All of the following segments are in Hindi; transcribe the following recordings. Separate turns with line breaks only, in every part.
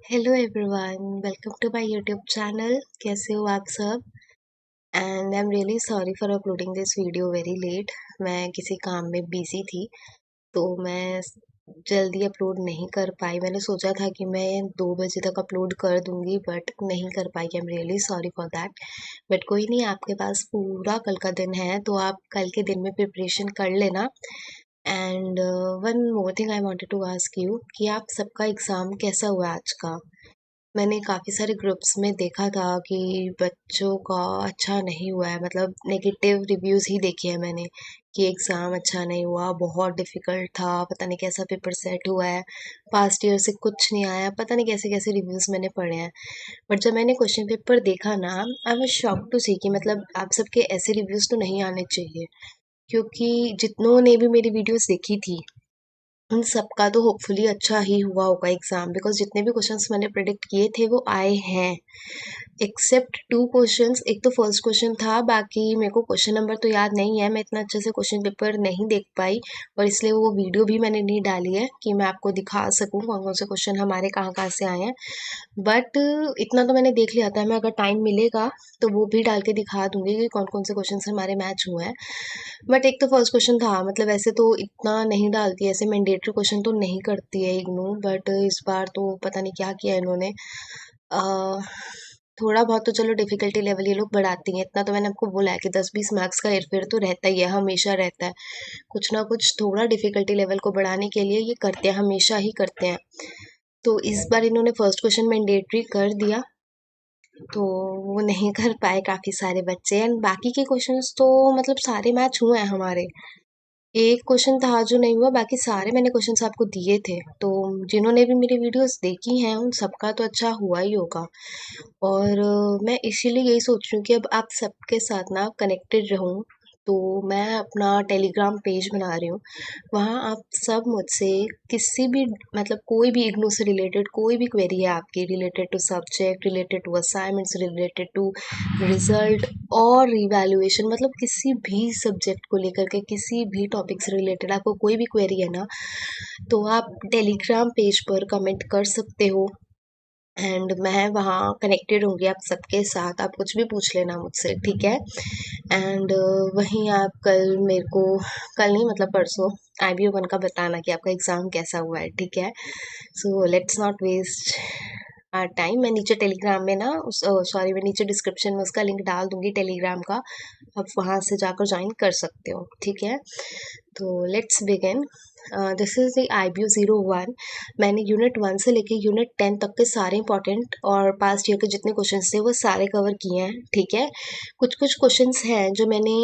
Hello everyone, welcome to my YouTube channel. कैसे हो आप सब? And I am really sorry for uploading this video very late. मैं किसी काम में बिजी थी, तो मैं जल्दी अपलोड नहीं कर पाई। मैंने सोचा था कि मैं 2 बजे तक अपलोड कर दूंगी, बट नहीं कर पाई। I am really sorry for that. But कोई नहीं, आपके पास पूरा कल का दिन है, तो आप कल के दिन में प्रिपरेशन कर लेना। And one more thing I wanted to ask you कि आप सबका एग्ज़ाम कैसा हुआ आज का? मैंने काफ़ी सारे ग्रुप्स में देखा था कि बच्चों का अच्छा नहीं हुआ है, मतलब नेगेटिव रिव्यूज़ ही देखे हैं मैंने कि एग्ज़ाम अच्छा नहीं हुआ, बहुत डिफ़िकल्ट था, पता नहीं कैसा पेपर सेट हुआ है, पास्ट ईयर से कुछ नहीं आया, पता नहीं कैसे-कैसे रिव्यूज़ मैंने पढ़े हैं। बट जब मैंने क्वेश्चन पेपर देखा ना, आई वाज़ शॉक्ड टू सी कि मतलब आप सबके ऐसे रिव्यूज़ तो नहीं आने चाहिए, क्योंकि जितनों ने भी मेरी वीडियोज़ देखी थी, उन सबका तो होपफुली अच्छा ही हुआ होगा एग्ज़ाम, बिकॉज़ जितने भी क्वेश्चंस मैंने प्रेडिक्ट किए थे वो आए हैं। Except 2 questions. एक तो फर्स्ट क्वेश्चन था, बाकी मेरे को क्वेश्चन नंबर तो याद नहीं है, मैं इतना अच्छे से क्वेश्चन पेपर नहीं देख पाई, और इसलिए वो वीडियो भी मैंने नहीं डाली है कि मैं आपको दिखा सकूँ कौन-कौन से क्वेश्चन हमारे कहाँ-कहाँ से आए हैं। बट इतना तो मैंने देख लिया था, मैं अगर टाइम मिलेगा तो वो भी डाल के दिखा दूँगी कि कौन-कौन से क्वेश्चंस हमारे मैच हुए हैं। बट एक तो फर्स्ट क्वेश्चन था, मतलब ऐसे तो इतना नहीं डालती है, ऐसे मैंडेटरी क्वेश्चन तो नहीं करती है इग्नू, बट इस बार तो पता नहीं क्या किया इन्होंने। थोड़ा बहुत तो चलो डिफिकल्टी लेवल ये लोग बढ़ाती हैं, इतना तो मैंने आपको बोला है कि 10-20 मार्क्स का हेरफेर तो रहता ही है, हमेशा रहता है। कुछ ना कुछ थोड़ा डिफिकल्टी लेवल को बढ़ाने के लिए ये करते हैं, हमेशा ही करते हैं। तो इस बार इन्होंने फर्स्ट क्वेश्चन मैंडेटरी कर दिया, तो वो नहीं कर पाए काफ़ी सारे बच्चे। एंड बाकी के क्वेश्चंस तो मतलब सारे मैच हुए हैं हमारे। एक क्वेश्चन था जो नहीं हुआ, बाकी सारे मैंने क्वेश्चंस आपको दिए थे। तो जिन्होंने भी मेरी वीडियोस देखी हैं उन सबका तो अच्छा हुआ ही होगा। और मैं इसीलिए यही सोच रही हूँ कि अब आप सबके साथ ना कनेक्टेड रहूँ, तो मैं अपना टेलीग्राम पेज बना रही हूँ। वहाँ आप सब मुझसे किसी भी, मतलब कोई भी इग्नू से रिलेटेड कोई भी क्वेरी है आपकी, related to subject, related to assignments, related to result और रिवैल्यूएशन, मतलब किसी भी सब्जेक्ट को लेकर के किसी भी टॉपिक से रिलेटेड आपको कोई भी क्वेरी है ना, तो आप टेलीग्राम पेज पर कमेंट कर सकते हो। एंड मैं वहाँ कनेक्टेड होंगी आप सबके साथ, आप कुछ भी पूछ लेना मुझसे, ठीक है? एंड वहीं आप कल मेरे को, कल नहीं मतलब परसों, IBO1 का बताना कि आपका एग्ज़ाम कैसा हुआ है, ठीक है? So let's not waste time. मैं नीचे टेलीग्राम में ना उस सॉरी, मैं नीचे डिस्क्रिप्शन में उसका लिंक डाल दूंगी टेलीग्राम का, आप वहाँ से जाकर ज्वाइन कर सकते हो, ठीक है? तो let's begin. This is the IBO01। मैंने यूनिट 1 से लेके यूनिट 10 तक के सारे इंपॉर्टेंट और पास्ट ईयर के जितने क्वेश्चंस थे वो सारे कवर किए हैं, ठीक है? कुछ कुछ क्वेश्चंस हैं जो मैंने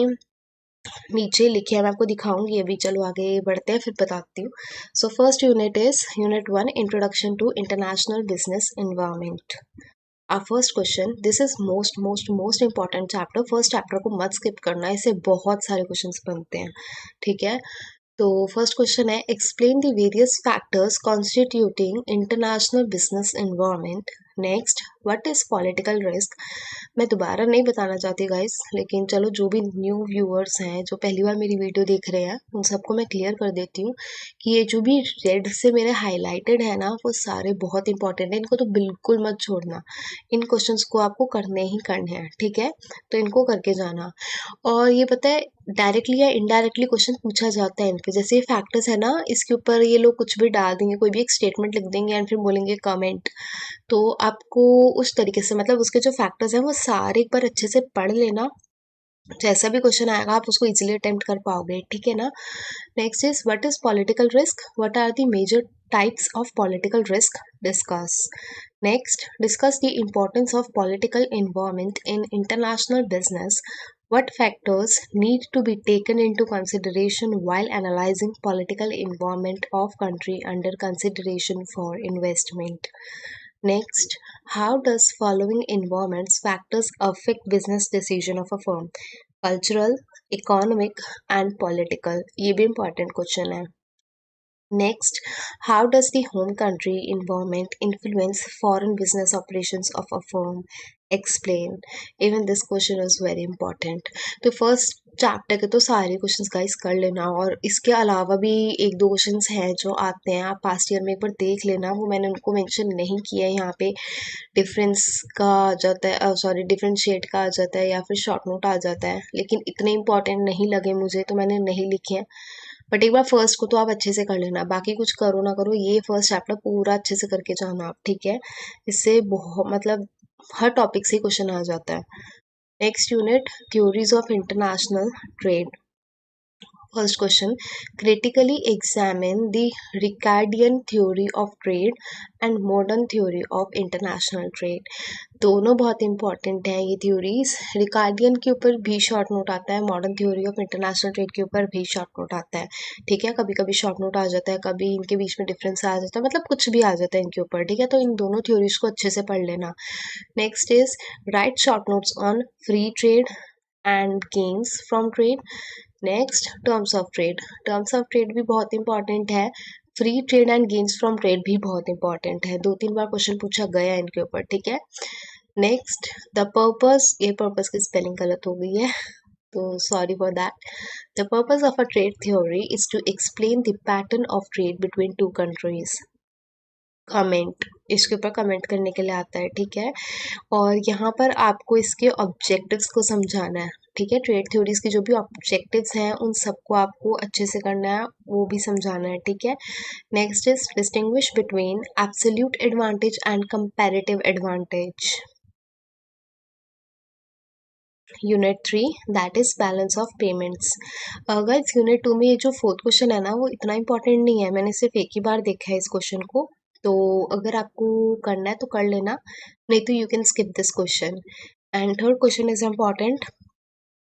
नीचे लिखे हैं, मैं आपको दिखाऊंगी अभी। चलो आगे बढ़ते हैं, फिर बताती हूँ। So first unit is unit 1, introduction to international business environment. our first question, this is most important chapter। First chapter को मत स्किप करना, इससे बहुत सारे क्वेश्चंस बनते हैं, ठीक है? तो फर्स्ट क्वेश्चन है, explain the various factors constituting international business environment. Next, what is political risk. मैं दोबारा नहीं बताना चाहती गाइस, लेकिन चलो जो भी न्यू व्यूअर्स हैं जो पहली बार मेरी वीडियो देख रहे हैं उन सबको मैं क्लियर कर देती हूँ कि ये जो भी रेड से मेरे हाईलाइटेड है ना, वो सारे बहुत इंपॉर्टेंट है, इनको तो बिल्कुल मत छोड़ना। इन क्वेश्चंस को आपको करने ही करने हैं, ठीक है? तो इनको करके जाना। और ये पता है, डायरेक्टली या इनडायरेक्टली क्वेश्चन पूछा जाता है इन पे। जैसे ये फैक्टर्स है ना, इसके ऊपर ये लोग कुछ भी डाल देंगे, कोई भी एक स्टेटमेंट लिख देंगे एंड फिर बोलेंगे कमेंट। तो आपको उस तरीके से, मतलब उसके जो फैक्टर्स हैं वो सारे एक बार अच्छे से पढ़ लेना। जैसा भी क्वेश्चन आएगा आप उसको इजीली अटेम्प्ट कर पाओगे, ठीक है ना? Next is, what is political risk, what are the major types of political risk, discuss. Next, discuss the importance of political environment in international business. What factors need to be taken into consideration while analyzing political environment of country under consideration for investment? Next, how does following environments factors affect business decision of a firm? Cultural, economic and political, ये भी important question है। Next, how does the home country environment influence foreign business operations of a firm? Explain. Even this question is very important. तो फर्स्ट चैप्टर के तो सारे क्वेश्चंस गाइस कर लेना, और इसके अलावा भी एक दो क्वेश्चंस हैं जो आते हैं, आप पास्ट ईयर में एक बार देख लेना, वो मैंने उनको मेंशन नहीं किया है यहाँ पे। डिफरेंस का आ जाता है, सॉरी डिफरेंशिएट का आ जाता है, या फिर शॉर्ट नोट आ जाता है, लेकिन इतने इंपॉर्टेंट नहीं लगे मुझे तो मैंने नहीं लिखे हैं। बट एक बार फर्स्ट को तो आप अच्छे से कर लेना, बाकी कुछ करो ना करो, ये फर्स्ट चैप्टर पूरा अच्छे से करके जाना आप, ठीक है। इससे बहुत मतलब हर टॉपिक से क्वेश्चन आ जाता है। Next unit, theories of international trade. First question, critically examine the Ricardian theory of trade and modern theory of international trade. दोनों बहुत इंपॉर्टेंट हैं ये थ्योरीज। रिकार्डियन के ऊपर भी शॉर्ट नोट आता है, modern theory of international trade के ऊपर भी शॉर्ट नोट आता है, ठीक है। कभी कभी शॉर्ट नोट आ जाता है, कभी इनके बीच में डिफरेंस आ जाता है, मतलब कुछ भी आ जाता है इनके ऊपर, ठीक है। तो इन दोनों थ्योरीज को अच्छे से पढ़ लेना। Next is right short notes on free trade and gains from trade. Next, terms of trade. Terms of trade भी बहुत इंपॉर्टेंट है, free trade and gains from trade भी बहुत इंपॉर्टेंट है, 2-3 बार क्वेश्चन पूछा गया है इनके ऊपर, ठीक है। नेक्स्ट, द पर्पस, ये पर्पस की स्पेलिंग गलत हो गई है तो sorry for that. The purpose of a trade theory is to explain the pattern of trade between two countries. Comment, इसके ऊपर कमेंट करने के लिए आता है, ठीक है। और यहाँ पर आपको इसके ऑब्जेक्टिव्स को समझाना है, ठीक है। ट्रेड थ्योरीज के जो भी ऑब्जेक्टिव्स हैं उन सबको आपको अच्छे से करना है, वो भी समझाना है, ठीक है। Next is distinguish between absolute advantage and comparative advantage. Unit 3, that is balance of payments. Guys unit 2 में ये जो फोर्थ क्वेश्चन है ना, वो इतना इंपॉर्टेंट नहीं है, मैंने सिर्फ एक ही बार देखा है इस क्वेश्चन को, तो अगर आपको करना है तो कर लेना, नहीं तो you can skip this question. And third question is important,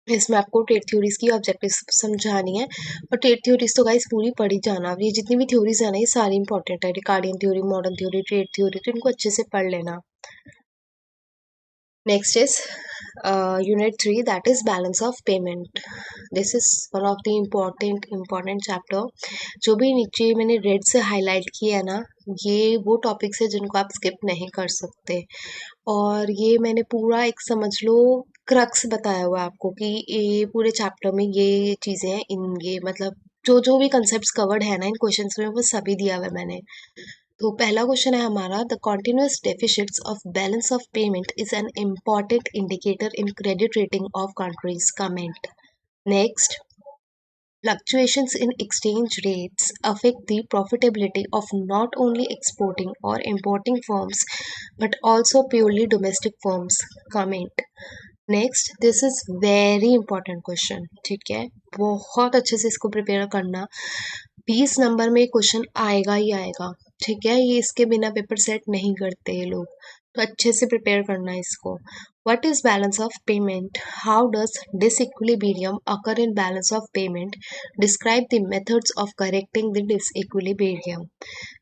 इसमें आपको ट्रेड थ्योरीज की ऑब्जेक्टिव समझानी है। और ट्रेड थ्योरीज तो गाइस पूरी पढ़ी जाना, ये जितनी भी थ्योरीज है ना ये सारी इंपॉर्टेंट है, Ricardian theory, modern theory, trade theory, तो इनको अच्छे से पढ़ लेना। Next is Unit 3, that is balance of payment. This is one of the important chapter. जो भी नीचे मैंने रेड से हाईलाइट किया है ना, ये वो टॉपिक्स है जिनको आप स्किप नहीं कर सकते, और ये मैंने पूरा एक समझ लो क्रक्स बताया हुआ है आपको कि ये पूरे चैप्टर में ये चीज़ें हैं, इन ये मतलब जो जो भी कंसेप्ट कवर्ड है ना इन क्वेश्चंस में, वो सभी दिया हुआ है मैंने। तो पहला क्वेश्चन है हमारा, the continuous deficits of balance of payment is an important indicator in credit rating of countries. Comment. Next, fluctuations in exchange rates affect the profitability of not only exporting or importing firms but also purely domestic firms. Comment. Next, this is very important question, ठीक है। बहुत अच्छे से इसको प्रिपेयर करना, 20 नंबर में क्वेश्चन आएगा ही आएगा, ठीक है। ये इसके बिना पेपर सेट नहीं करते ये लोग, तो अच्छे से प्रिपेयर करना है इसको। What is balance of payment? How does disequilibrium occur in balance of payment? Describe the methods of correcting the disequilibrium.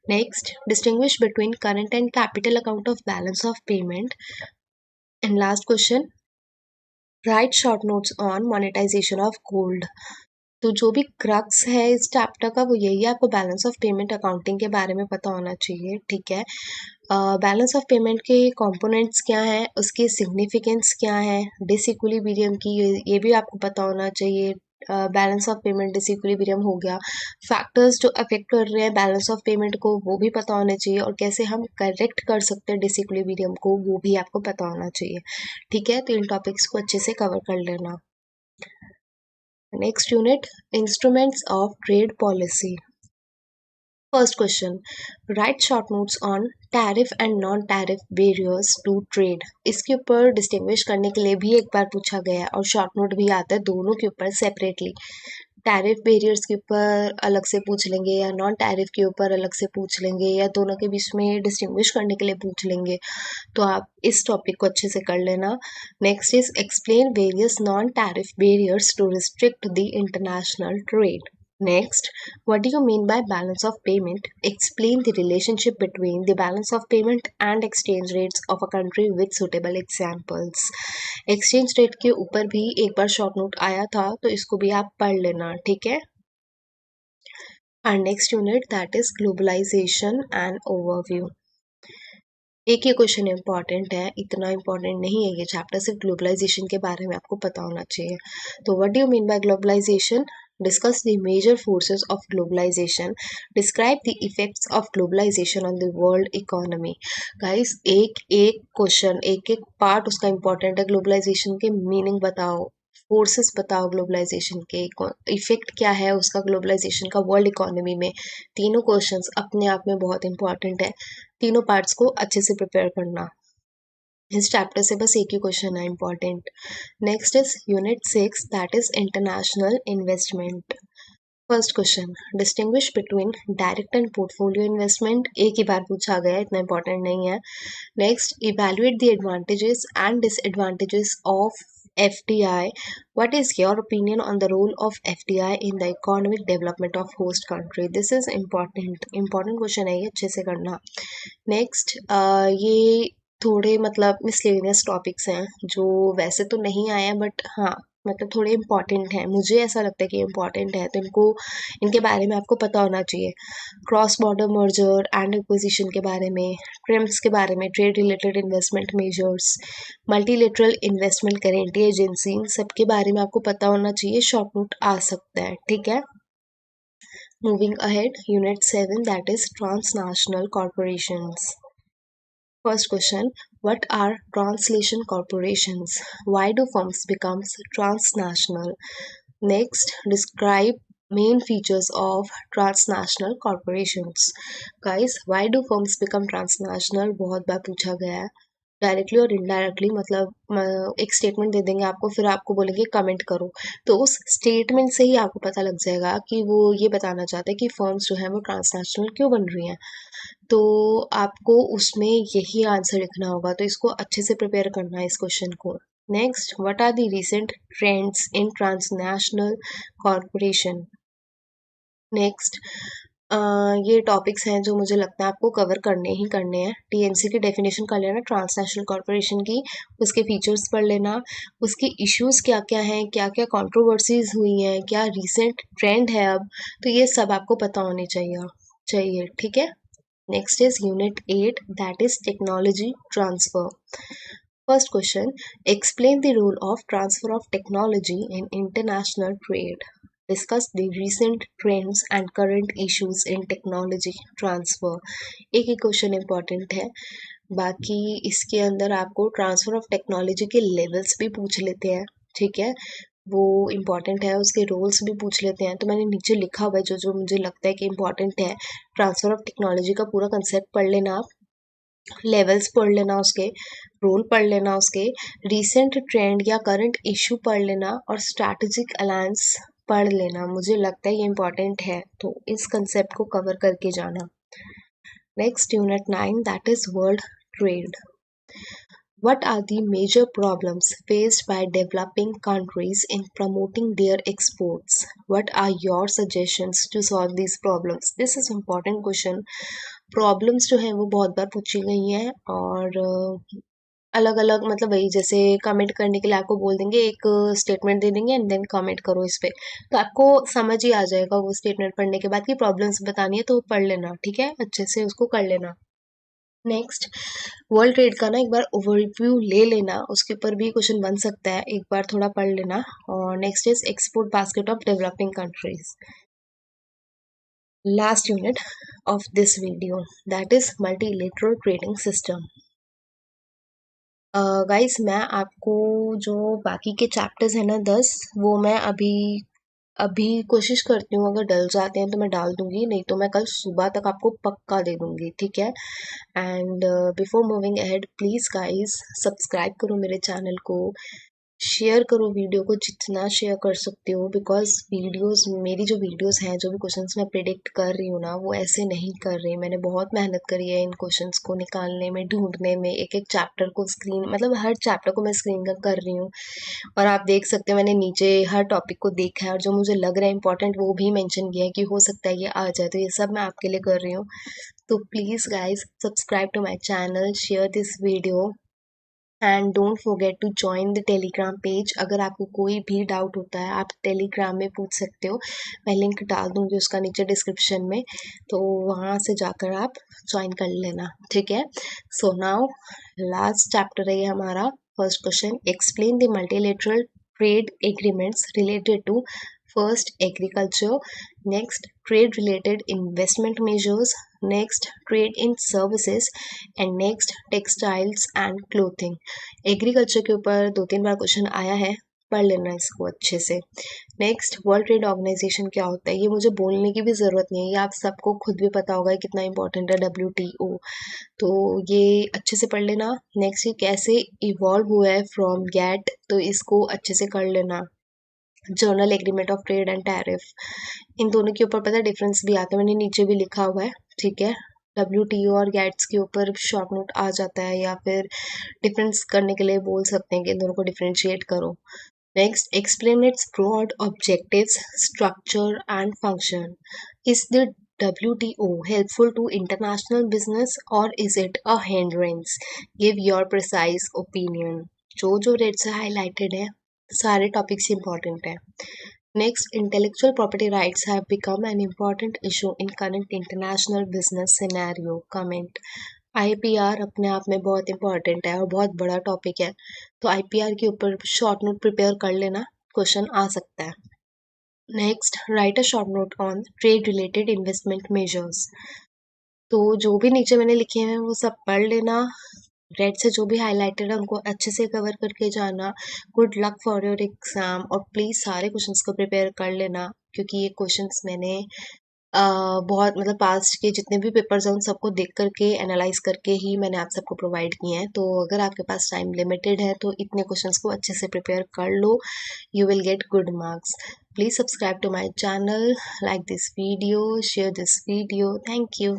Next, distinguish between current and capital account of balance of payment. And last question, write short notes on monetisation of gold. तो जो भी क्रक्स है इस चैप्टर का वो यही है, आपको बैलेंस ऑफ पेमेंट अकाउंटिंग के बारे में पता होना चाहिए, ठीक है। बैलेंस ऑफ पेमेंट के कंपोनेंट्स क्या हैं, उसकी सिग्निफिकेंस क्या है, डिसइक्विलिब्रियम की ये भी आपको पता होना चाहिए। बैलेंस ऑफ पेमेंट डिसइक्विलिब्रियम हो गया, फैक्टर्स जो अफेक्ट कर रहे हैं बैलेंस ऑफ पेमेंट को वो भी पता होने चाहिए, और कैसे हम करेक्ट कर सकते हैं डिसइक्विलिब्रियम को वो भी आपको पता होना चाहिए, ठीक है। तो इन टॉपिक्स को अच्छे से कवर कर लेना। Next unit, instruments of trade policy. First question, write short notes on tariff and non tariff barriers to trade. इसके ऊपर डिस्टिंग्विश करने के लिए भी एक बार पूछा गया है, और शॉर्ट नोट भी आता है दोनों के ऊपर सेपरेटली। टैरिफ बैरियर्स के ऊपर अलग से पूछ लेंगे, या नॉन टैरिफ के ऊपर अलग से पूछ लेंगे, या दोनों के बीच में डिस्टिंग्विश करने के लिए पूछ लेंगे, तो आप इस टॉपिक को अच्छे से कर लेना। Next is explain various non tariff barriers to restrict the international trade. Next, what do you mean by balance of payment? Explain the relationship between the balance of payment and exchange rates of a country with suitable examples. Exchange rate के ऊपर भी एक बार शॉर्ट नोट आया था, तो इसको भी आप पढ़ लेना, ठीक है। Our next unit, that is globalization and overview. एक ही क्वेश्चन इंपॉर्टेंट है, इतना इंपॉर्टेंट नहीं है ये चैप्टर, सिर्फ ग्लोबलाइजेशन के बारे में आपको पता होना चाहिए। तो what do you mean by globalisation? Discuss the major forces of globalization. Describe the effects of globalization on the world economy. Guys, एक एक क्वेश्चन, एक एक पार्ट उसका इंपॉर्टेंट है। ग्लोबलाइजेशन के मीनिंग बताओ, फोर्सेस बताओ, ग्लोबलाइजेशन के इफेक्ट क्या है उसका ग्लोबलाइजेशन का वर्ल्ड इकोनॉमी में। तीनों क्वेश्चंस अपने आप में बहुत इंपॉर्टेंट है। तीनों पार्ट्स को अच्छे से प्रिपेयर करना। इस चैप्टर से बस एक ही क्वेश्चन है important. Next is unit 6, that is international investment. First question, distinguish between direct and portfolio investment. एक ही बार पूछा गया है, इतना इंपॉर्टेंट नहीं है। Next, evaluate the advantages and disadvantages of FDI. What is your opinion on the role of FDI in the economic development of host country? This is important question है ये, अच्छे से करना। नेक्स्ट, ये थोड़े मतलब मिसलेनियस टॉपिक्स हैं जो वैसे तो नहीं आए हैं, बट हाँ मतलब थोड़े इंपॉर्टेंट हैं, मुझे ऐसा लगता है कि इंपॉर्टेंट है, तो इनके बारे में आपको पता होना चाहिए। Cross border merger and acquisition के बारे में, ट्रिम्स के बारे में, trade related investment measures, multilateral investment guarantee agency, इन सब के बारे में आपको पता होना चाहिए। शॉर्ट नोट आ सकता है, ठीक है। Moving ahead, unit 7, that is transnational corporations. First question, what are translation corporations? Why do firms become transnational? Next, describe main features of transnational corporations. Guys, why do firms become transnational? बहुत बार पूछा गया है। डायरेक्टली और इनडायरेक्टली, मतलब एक स्टेटमेंट दे देंगे आपको, फिर आपको बोलेंगे कमेंट करो, तो उस स्टेटमेंट से ही आपको पता लग जाएगा कि वो ये बताना चाहते हैं कि फर्म्स जो है वो ट्रांसनेशनल क्यों बन रही हैं। तो आपको उसमें यही आंसर लिखना होगा, तो इसको अच्छे से प्रिपेयर करना है इस क्वेश्चन को। Next, what are the recent trends in transnational corporation. Next, ये टॉपिक्स हैं जो मुझे लगता है आपको कवर करने ही करने हैं। टीएनसी की डेफिनेशन कर लेना ट्रांसनेशनल कॉर्पोरेशन की, उसके फीचर्स पढ़ लेना, उसकी इश्यूज क्या क्या हैं, क्या क्या कंट्रोवर्सीज हुई हैं, क्या रीसेंट ट्रेंड है अब, तो ये सब आपको पता होनी चाहिए, ठीक है। Next is Unit 8, that is Technology Transfer. First question, explain the role of transfer of technology in international trade. Discuss the recent trends and current issues in technology transfer. एक ही क्वेश्चन इंपॉर्टेंट है, बाकी इसके अंदर आपको ट्रांसफर ऑफ टेक्नोलॉजी के लेवल्स भी पूछ लेते हैं, ठीक है, वो इम्पॉर्टेंट है। उसके रोल्स भी पूछ लेते हैं, तो मैंने नीचे लिखा हुआ है जो जो मुझे लगता है कि इम्पॉर्टेंट है। ट्रांसफर ऑफ टेक्नोलॉजी का पूरा कंसेप्ट पढ़ लेना आप, लेवल्स पढ़ लेना, उसके रोल पढ़ लेना, उसके रीसेंट ट्रेंड या करंट इशू पढ़ लेना, और स्ट्रैटेजिक अलायंस पढ़ लेना। मुझे लगता है ये इम्पॉर्टेंट है, तो इस कंसेप्ट को कवर करके जाना। Next, unit 9, that is world trade. What are the major problems faced by developing countries in promoting their exports? What are your suggestions to solve these problems? This is important question. Problems जो हैं वो बहुत बार पूछी गई हैं, और अलग अलग मतलब वही, जैसे कमेंट करने के लिए आपको बोल देंगे, एक स्टेटमेंट दे देंगे एंड देन कमेंट करो इस पे, तो आपको समझ ही आ जाएगा वो स्टेटमेंट पढ़ने के बाद कि प्रॉब्लम्स बतानी है, तो पढ़ लेना, ठीक है, अच्छे से उसको कर लेना। नेक्स्ट, वर्ल्ड ट्रेड का ना एक बार ओवरव्यू ले लेना, उसके ऊपर भी क्वेश्चन बन सकता है, एक बार थोड़ा पढ़ लेना। और next is export basket of developing countries. Last unit of this video, that is multilateral trading system. Guys, मैं आपको जो बाकी के चैप्टर्स हैं ना 10, वो मैं अभी अभी कोशिश करती हूँ, अगर डल जाते हैं तो मैं डाल दूंगी, नहीं तो मैं कल सुबह तक आपको पक्का दे दूंगी, ठीक है। And before moving ahead, please guys subscribe करो मेरे चैनल को, शेयर करो वीडियो को जितना शेयर कर सकते हो, बिकॉज वीडियोस, मेरी जो वीडियोस हैं, जो भी क्वेश्चंस मैं प्रिडिक्ट कर रही हूँ ना, वो ऐसे नहीं कर रही। मैंने बहुत मेहनत करी है इन क्वेश्चंस को निकालने में, ढूंढने में, एक एक चैप्टर को स्क्रीन, मतलब हर चैप्टर को मैं स्क्रीन कर रही हूँ, और आप देख सकते हो मैंने नीचे हर टॉपिक को देखा है, और जो मुझे लग रहा है इंपॉर्टेंट वो भी मेंशन किया है कि हो सकता है ये आ जाए, तो ये सब मैं आपके लिए कर रही हूँ। तो please guys subscribe to my channel, share this video, and don't forget to join the Telegram page. अगर आपको कोई भी डाउट होता है आप टेलीग्राम में पूछ सकते हो, मैं लिंक डाल दूंगी उसका नीचे डिस्क्रिप्शन में, तो वहाँ से जाकर आप ज्वाइन कर लेना, ठीक है। सो नाउ लास्ट चैप्टर है ये हमारा। First question, explain the multilateral trade agreements related to first agriculture, next trade related investment measures, next trade in services and next textiles and clothing। Agriculture के ऊपर 2-3 बार क्वेश्चन आया है, पढ़ लेना इसको अच्छे से। नेक्स्ट, वर्ल्ड ट्रेड ऑर्गेनाइजेशन क्या होता है, ये मुझे बोलने की भी ज़रूरत नहीं है, ये आप सबको खुद भी पता होगा कितना इंपॉर्टेंट है WTO, तो ये अच्छे से पढ़ लेना। नेक्स्ट, ये कैसे इवॉल्व हुआ है फ्रॉम गैट, तो इसको अच्छे से कर लेना। General agreement of trade and tariff, इन दोनों के ऊपर पता डिफरेंस भी आता है, मैंने नीचे भी लिखा हुआ है, ठीक है। WTO और गैट्स के ऊपर शॉर्ट नोट आ जाता है, या फिर डिफरेंस करने के लिए बोल सकते हैं कि इन दोनों को डिफरेंशिएट करो। Next, explain its broad objectives, structure and function. Is the WTO helpful to international business or is it a hindrance? Give your precise opinion। जो रेड से हाईलाइटेड है सारे टॉपिक्स इंपॉर्टेंट है। Next, intellectual property rights have become an important issue in current international business scenario. Comment. IPR अपने आप में बहुत इंपॉर्टेंट है और बहुत बड़ा टॉपिक है, तो IPR के ऊपर शॉर्ट नोट प्रिपेयर कर लेना, क्वेश्चन आ सकता है। Next, right a short note on trade related investment measures. तो जो भी नीचे मैंने लिखे हैं वो सब पढ़ लेना, रेड से जो भी हाईलाइटेड है उनको अच्छे से कवर करके जाना। Good luck for your exam, और प्लीज़ सारे क्वेश्चंस को प्रिपेयर कर लेना, क्योंकि ये क्वेश्चंस मैंने बहुत मतलब पास्ट के जितने भी पेपर्स हैं उन सबको देख करके एनालाइज करके ही मैंने आप सबको प्रोवाइड किए हैं। तो अगर आपके पास टाइम लिमिटेड है तो इतने क्वेश्चंस को अच्छे से प्रिपेयर कर लो, you will get good marks. Please subscribe to my channel, like this video, share this video, thank you.